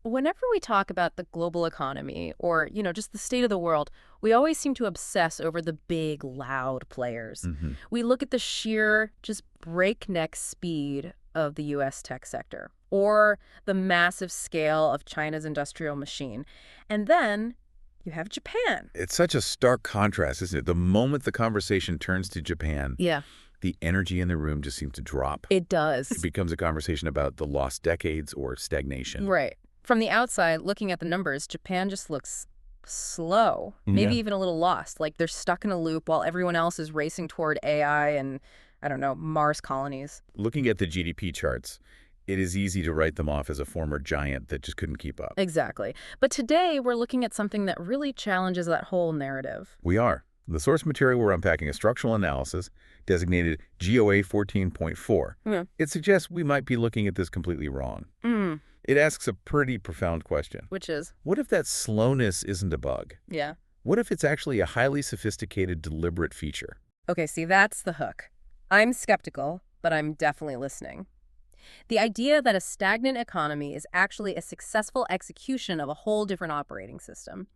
Whenever we talk about the global economy or, just the state of the world, we always seem to obsess over the big, loud players. Hmm. We look at the sheer, just breakneck speed of the U.S. tech sector or the massive scale of China's industrial machine. And then you have Japan. It's such a stark contrast, isn't it? The moment the conversation turns to Japan, Yeah, the energy in the room just seems to drop. it It does. becomes a conversation about the lost decades or stagnation. Right. From the outside, looking at the numbers, Japan just looks slow, maybe Yeah. even a little lost, like they're stuck in a loop while everyone else is racing toward AI and, I don't know, Mars colonies. Looking at the GDP charts, it is easy to write them off as a former giant that just couldn't keep up. Exactly. But today, we're looking at something that really challenges that whole narrative. We are. The source material we're unpacking is structural analysis, designated GOA 14.4. Yeah. It suggests we might be looking at this completely wrong. Mm, It asks a pretty profound question. which is, What if that slowness isn't a bug? yeah. What if it's actually a highly sophisticated, deliberate feature? Okay, see, that's the hook. I'm skeptical, but I'm definitely listening. The idea that a stagnant economy is actually a successful execution of a whole different operating system.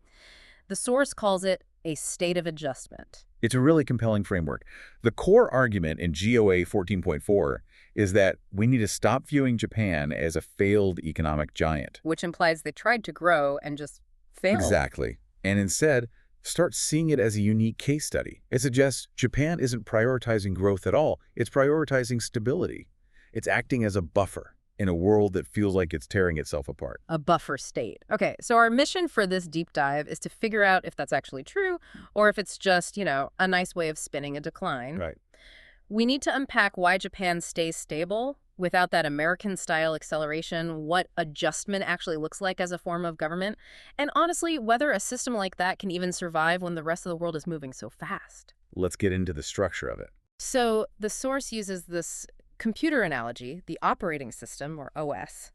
The source calls it a state of adjustment, It's a really compelling framework. The core argument in GOA 14.4 is that we need to stop viewing Japan as a failed economic giant. which implies they tried to grow and just failed. Exactly. And instead, start seeing it as a unique case study. It suggests Japan isn't prioritizing growth at all. It's prioritizing stability. It's acting as a buffer in a world that feels like it's tearing itself apart. A buffer state. Okay, so our mission for this deep dive is to figure out if that's actually true or if it's just, a nice way of spinning a decline. Right. We need to unpack why Japan stays stable without that American-style acceleration, what adjustment actually looks like as a form of government, and honestly, whether a system like that can even survive when the rest of the world is moving so fast. Let's get into the structure of it. So the source uses this computer analogy, the operating system, or OS.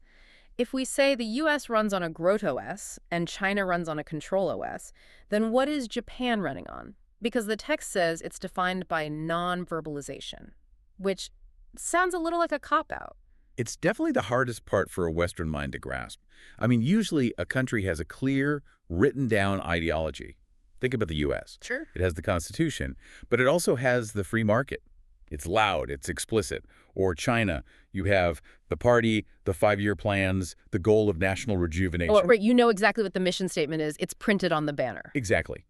If we say the US runs on a growth OS and China runs on a control OS, then what is Japan running on? Because the text says it's defined by non-verbalization, which sounds a little like a cop-out. It's definitely the hardest part for a Western mind to grasp. I mean, usually a country has a clear, written-down ideology. Think about the U.S. Sure. It has the Constitution, but it also has the free market. It's loud, it's explicit. Or China, you have the party, the 5-year plans, the goal of national rejuvenation. Oh, right, you know exactly what the mission statement is. It's printed on the banner. Exactly.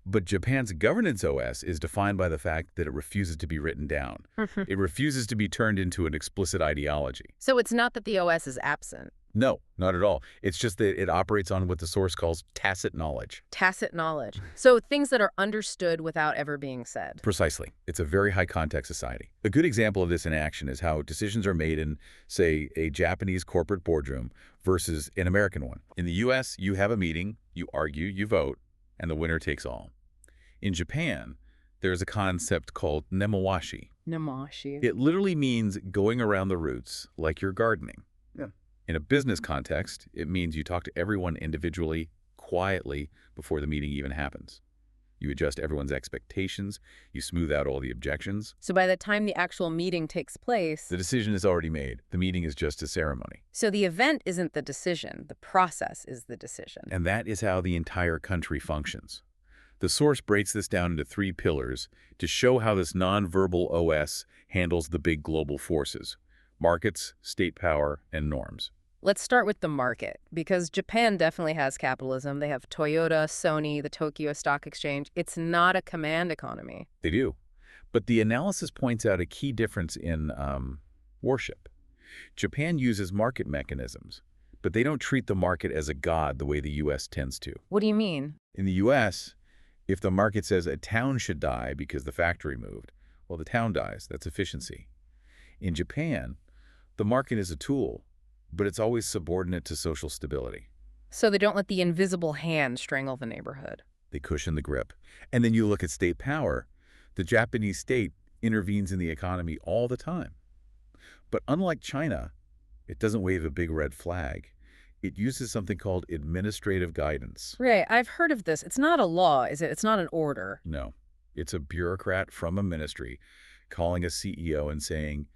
But Japan's governance OS is defined by the fact that it refuses to be written down. It refuses to be turned into an explicit ideology. So it's not that the OS is absent. No, not at all. It's just that it operates on what the source calls tacit knowledge. Tacit knowledge. So things that are understood without ever being said. Precisely. It's a very high-context society. A good example of this in action is how decisions are made in, say, a Japanese corporate boardroom versus an American one. In the U.S., you have a meeting, you argue, you vote, and the winner takes all. In Japan, there's a concept called nemawashi. Namashi. It literally means going around the roots, like you're gardening. Yeah. In a business context, it means you talk to everyone individually, quietly, before the meeting even happens. You adjust everyone's expectations, you smooth out all the objections. So by the time the actual meeting takes place, The decision is already made. The meeting is just a ceremony. so the event isn't the decision, the process is the decision. And that is how the entire country functions. The source breaks this down into 3 pillars to show how this nonverbal OS handles the big global forces: markets, state power, and norms. Let's start with the market, because Japan definitely has capitalism. They have Toyota, Sony, the Tokyo Stock Exchange. It's not a command economy. They do. But the analysis points out a key difference in worship. Japan uses market mechanisms, but they don't treat the market as a god the way the U.S. tends to. What do you mean? In the U.S., if the market says a town should die because the factory moved, well, the town dies. That's efficiency. In Japan, the market is a tool, but it's always subordinate to social stability. So they don't let the invisible hand strangle the neighborhood. They cushion the grip. And then you look at state power. The Japanese state intervenes in the economy all the time. But unlike China, it doesn't wave a big red flag. It uses something called administrative guidance. Right, I've heard of this. It's not a law, is it? It's not an order. No, it's a bureaucrat from a ministry calling a CEO and saying,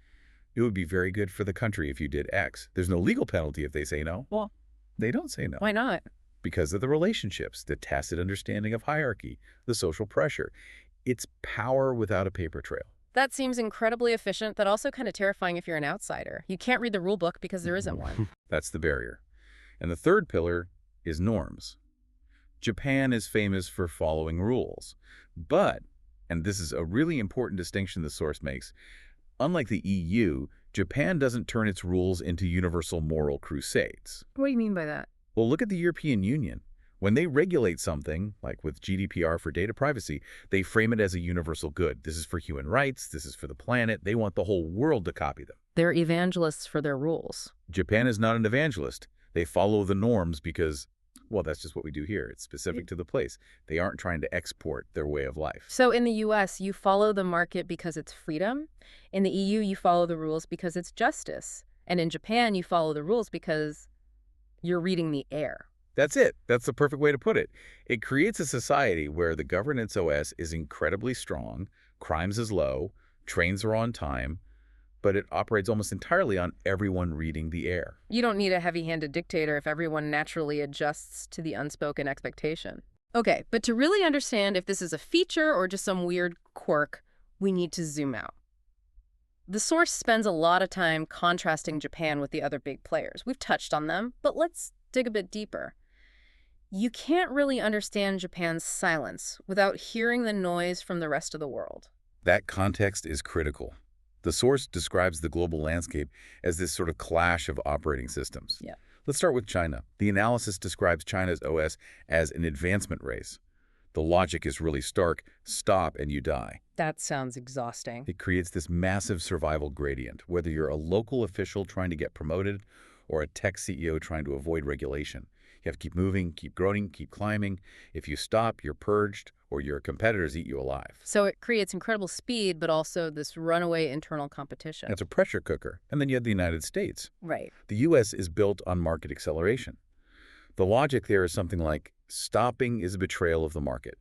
it would be very good for the country if you did X. There's no legal penalty if they say no. Well, They don't say no Why not? because of the relationships, the tacit understanding of hierarchy, the social pressure. It's power without a paper trail. That seems incredibly efficient, but also kind of terrifying if you're an outsider. You can't read the rule book because there isn't one. That's the barrier. And the third pillar is norms. Japan is famous for following rules. But, and this is a really important distinction the source makes, unlike the EU, Japan doesn't turn its rules into universal moral crusades. What do you mean by that? Well, look at the European Union. When they regulate something, like with GDPR for data privacy, they frame it as a universal good. This is for human rights. This is for the planet. They want the whole world to copy them. They're evangelists for their rules. Japan is not an evangelist. They follow the norms because, well, that's just what we do here. It's specific to the place. They aren't trying to export their way of life. So in the US, you follow the market because it's freedom. In the EU, you follow the rules because it's justice. And in Japan, you follow the rules because you're reading the air. That's it. That's the perfect way to put it. It creates a society where the governance OS is incredibly strong, crimes is low, trains are on time, but it operates almost entirely on everyone reading the air. You don't need a heavy-handed dictator if everyone naturally adjusts to the unspoken expectation. Okay, but to really understand if this is a feature or just some weird quirk, we need to zoom out. The source spends a lot of time contrasting Japan with the other big players. We've touched on them, but let's dig a bit deeper. You can't really understand Japan's silence without hearing the noise from the rest of the world. That context is critical. The source describes the global landscape as this sort of clash of operating systems. Yeah. Let's start with China. The analysis describes China's OS as an advancement race. The logic is really stark. Stop and you die. That sounds exhausting. It creates this massive survival gradient, whether you're a local official trying to get promoted or a tech CEO trying to avoid regulation. You have to keep moving, keep growing, keep climbing. If you stop, you're purged, or your competitors eat you alive. So it creates incredible speed, but also this runaway internal competition. It's a pressure cooker. And then you have the United States. Right. The U.S. is built on market acceleration. The logic there is something like, stopping is a betrayal of the market.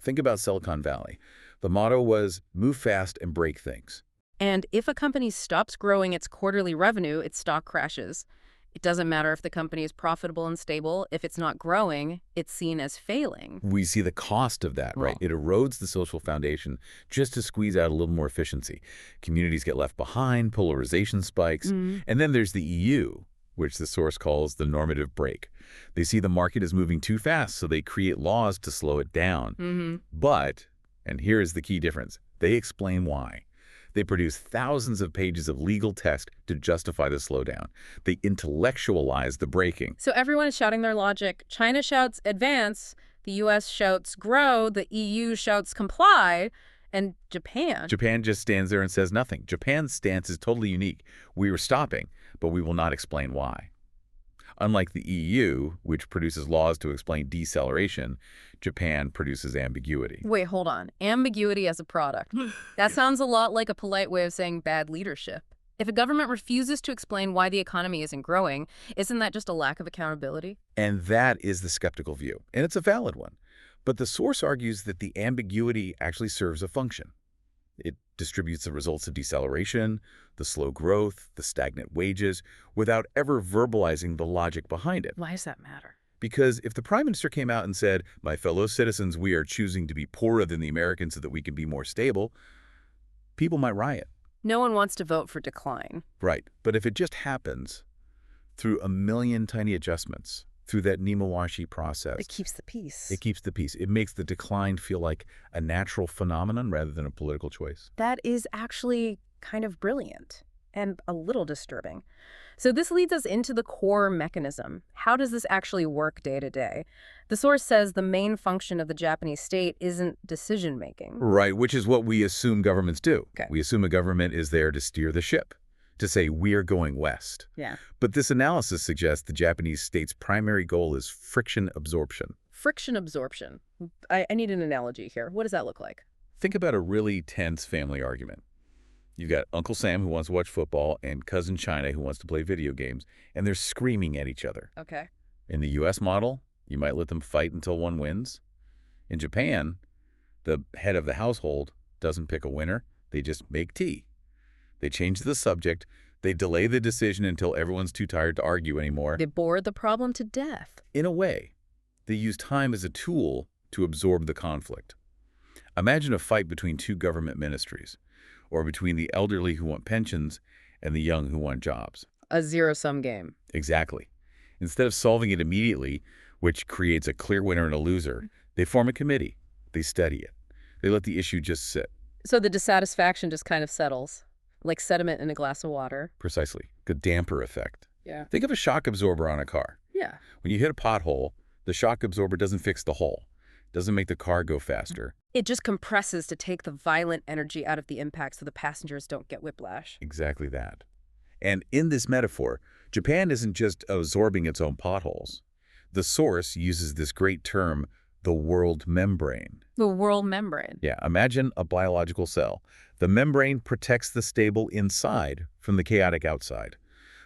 Think about Silicon Valley. The motto was, move fast and break things. And if a company stops growing its quarterly revenue, its stock crashes. It doesn't matter if the company is profitable and stable. If it's not growing, it's seen as failing. We see the cost of that, right? Well. It erodes the social foundation just to squeeze out a little more efficiency. Communities get left behind, polarization spikes. And then there's the EU, which the source calls the normative brake. They see the market is moving too fast, so they create laws to slow it down. But, and here is the key difference, they explain why. They produce thousands of pages of legal text to justify the slowdown. They intellectualize the braking. So everyone is shouting their logic. China shouts advance, the U.S. shouts grow, the EU shouts comply, and Japan. Japan just stands there and says nothing. Japan's stance is totally unique. We are stopping, but we will not explain why. Unlike the EU, which produces laws to explain deceleration, Japan produces ambiguity. Wait, hold on. Ambiguity as a product. That sounds a lot like a polite way of saying bad leadership. If a government refuses to explain why the economy isn't growing, isn't that just a lack of accountability? And that is the skeptical view, and it's a valid one. But the source argues that the ambiguity actually serves a function. It distributes the results of deceleration, the slow growth, the stagnant wages, without ever verbalizing the logic behind it. Why does that matter? Because if the Prime Minister came out and said, my fellow citizens, we are choosing to be poorer than the Americans so that we can be more stable, people might riot. No one wants to vote for decline. Right. But if it just happens through a million tiny adjustments, through that Nimawashi process, It keeps the peace. it keeps the peace. It makes the decline feel like a natural phenomenon rather than a political choice. That is actually kind of brilliant and a little disturbing. So this leads us into the core mechanism. How does this actually work day to day? The source says the main function of the Japanese state isn't decision-making. Right, which is what we assume governments do. Okay. We assume a government is there to steer the ship, to say we're going west. Yeah. But this analysis suggests the Japanese state's primary goal is friction absorption. Friction absorption. I need an analogy here. What does that look like? Think about a really tense family argument. You've got Uncle Sam who wants to watch football and Cousin China who wants to play video games, and they're screaming at each other. Okay. In the U.S. model, you might let them fight until one wins. In Japan, the head of the household doesn't pick a winner. They just make tea. They change the subject, They delay the decision until everyone's too tired to argue anymore. They bored the problem to death. In a way, they use time as a tool to absorb the conflict. Imagine a fight between two government ministries, or between the elderly who want pensions and the young who want jobs. A zero-sum game. Exactly. Instead of solving it immediately, which creates a clear winner and a loser, they form a committee. They study it. They let the issue just sit. So the dissatisfaction just kind of settles, like sediment in a glass of water. Precisely. The damper effect. Yeah. Think of a shock absorber on a car. Yeah. When you hit a pothole, the shock absorber doesn't fix the hole, doesn't make the car go faster. It just compresses to take the violent energy out of the impact so the passengers don't get whiplash. Exactly that. And in this metaphor, Japan isn't just absorbing its own potholes. The source uses this great term, the world membrane. The world membrane. Yeah, imagine a biological cell. The membrane protects the stable inside from the chaotic outside.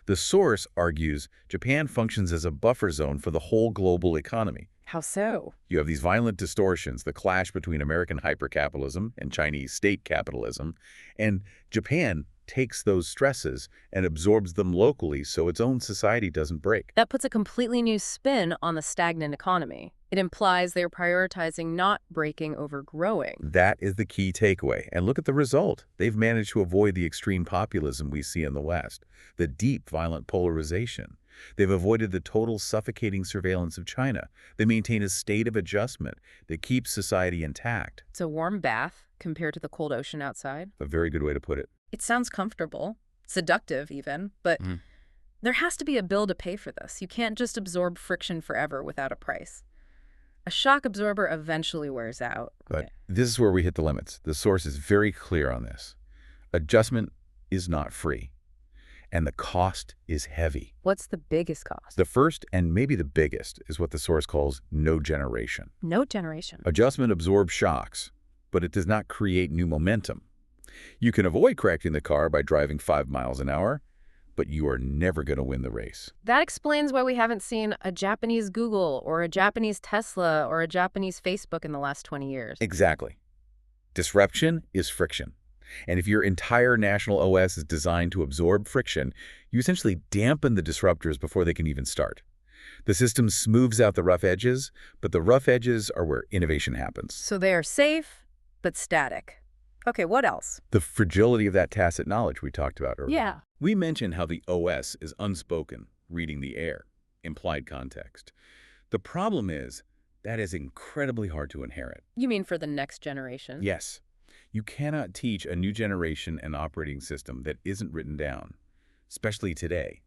The source argues Japan functions as a buffer zone for the whole global economy. How so? You have these violent distortions, the clash between American hypercapitalism and Chinese state capitalism, and Japan takes those stresses and absorbs them locally so its own society doesn't break. That puts a completely new spin on the stagnant economy. It implies they're prioritizing not breaking over growing. That is the key takeaway. And look at the result. They've managed to avoid the extreme populism we see in the West, the deep violent polarization. They've avoided the total suffocating surveillance of China. They maintain a state of adjustment that keeps society intact. It's a warm bath compared to the cold ocean outside. A very good way to put it. It sounds comfortable, seductive even, but there has to be a bill to pay for this. You can't just absorb friction forever without a price. A shock absorber eventually wears out. But this is where we hit the limits. The source is very clear on this. Adjustment is not free, and the cost is heavy. What's the biggest cost? The first, and maybe the biggest, is what the source calls node generation. Node generation. Adjustment absorbs shocks, but it does not create new momentum. You can avoid crashing the car by driving 5 miles an hour, but you are never going to win the race. That explains why we haven't seen a Japanese Google or a Japanese Tesla or a Japanese Facebook in the last 20 years. Exactly. Disruption is friction. And if your entire national OS is designed to absorb friction, you essentially dampen the disruptors before they can even start. The system smooths out the rough edges, but the rough edges are where innovation happens. So they are safe, but static. Okay, what else? The fragility of that tacit knowledge we talked about earlier. Yeah. We mentioned how the OS is unspoken, reading the air, implied context. The problem is that is incredibly hard to inherit. You mean for the next generation? Yes. You cannot teach a new generation an operating system that isn't written down, especially today.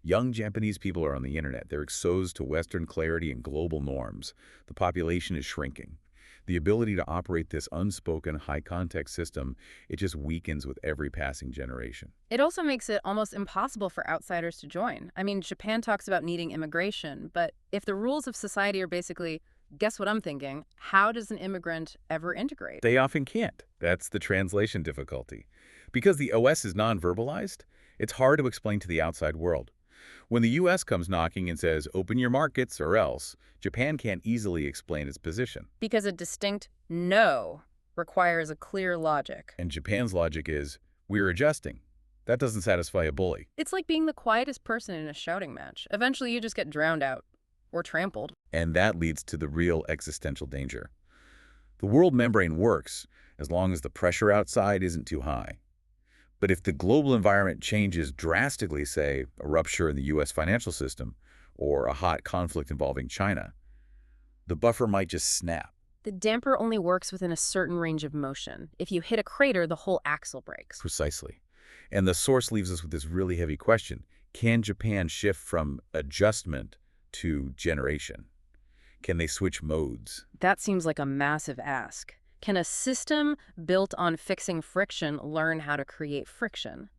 Young Japanese people are on the internet. They're exposed to Western clarity and global norms. The population is shrinking. The ability to operate this unspoken, high-context system, it just weakens with every passing generation. It also makes it almost impossible for outsiders to join. I mean, Japan talks about needing immigration, but if the rules of society are basically, guess what I'm thinking, how does an immigrant ever integrate? They often can't. That's the translation difficulty. Because the OS is non-verbalized, it's hard to explain to the outside world. When the U.S. comes knocking and says, open your markets or else, Japan can't easily explain its position. Because a distinct no requires a clear logic. And Japan's logic is, we're adjusting. That doesn't satisfy a bully. It's like being the quietest person in a shouting match. Eventually you just get drowned out or trampled. And that leads to the real existential danger. The world membrane works as long as the pressure outside isn't too high. But if the global environment changes drastically, say, a rupture in the U.S. financial system or a hot conflict involving China, the buffer might just snap. The damper only works within a certain range of motion. If you hit a crater, the whole axle breaks. Precisely. And the source leaves us with this really heavy question. Can Japan shift from adjustment to generation? Can they switch modes? That seems like a massive ask. Can a system built on fixing friction learn how to create friction?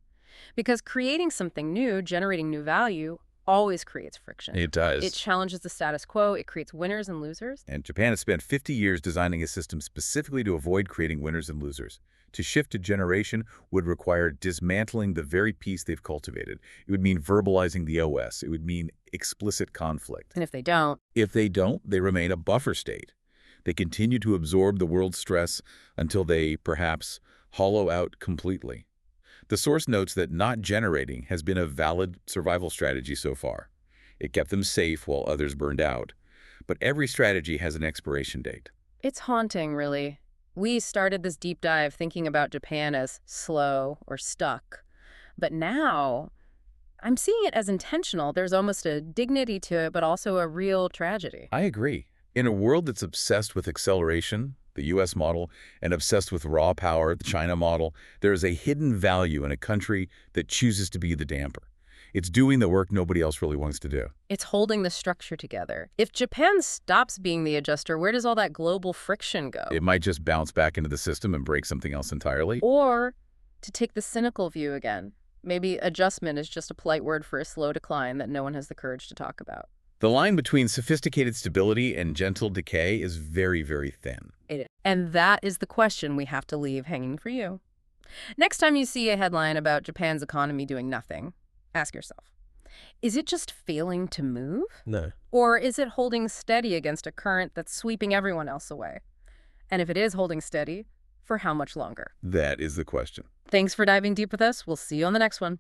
Because creating something new, generating new value, always creates friction. It does. It challenges the status quo. It creates winners and losers. And Japan has spent 50 years designing a system specifically to avoid creating winners and losers. To shift to generation would require dismantling the very piece they've cultivated. It would mean verbalizing the OS. It would mean explicit conflict. And if they don't? If they don't, they remain a buffer state. They continue to absorb the world's stress until they, perhaps, hollow out completely. The source notes that not generating has been a valid survival strategy so far. It kept them safe while others burned out. But every strategy has an expiration date. It's haunting, really. We started this deep dive thinking about Japan as slow or stuck. But now, I'm seeing it as intentional. There's almost a dignity to it, but also a real tragedy. I agree. In a world that's obsessed with acceleration, the U.S. model, and obsessed with raw power, the China model, there is a hidden value in a country that chooses to be the damper. It's doing the work nobody else really wants to do. It's holding the structure together. If Japan stops being the adjuster, where does all that global friction go? It might just bounce back into the system and break something else entirely. Or, to take the cynical view again, maybe adjustment is just a polite word for a slow decline that no one has the courage to talk about. The line between sophisticated stability and gentle decay is very, very thin. It is. And that is the question we have to leave hanging for you. Next time you see a headline about Japan's economy doing nothing, ask yourself, is it just failing to move? No. Or is it holding steady against a current that's sweeping everyone else away? And if it is holding steady, for how much longer? That is the question. Thanks for diving deep with us. We'll see you on the next one.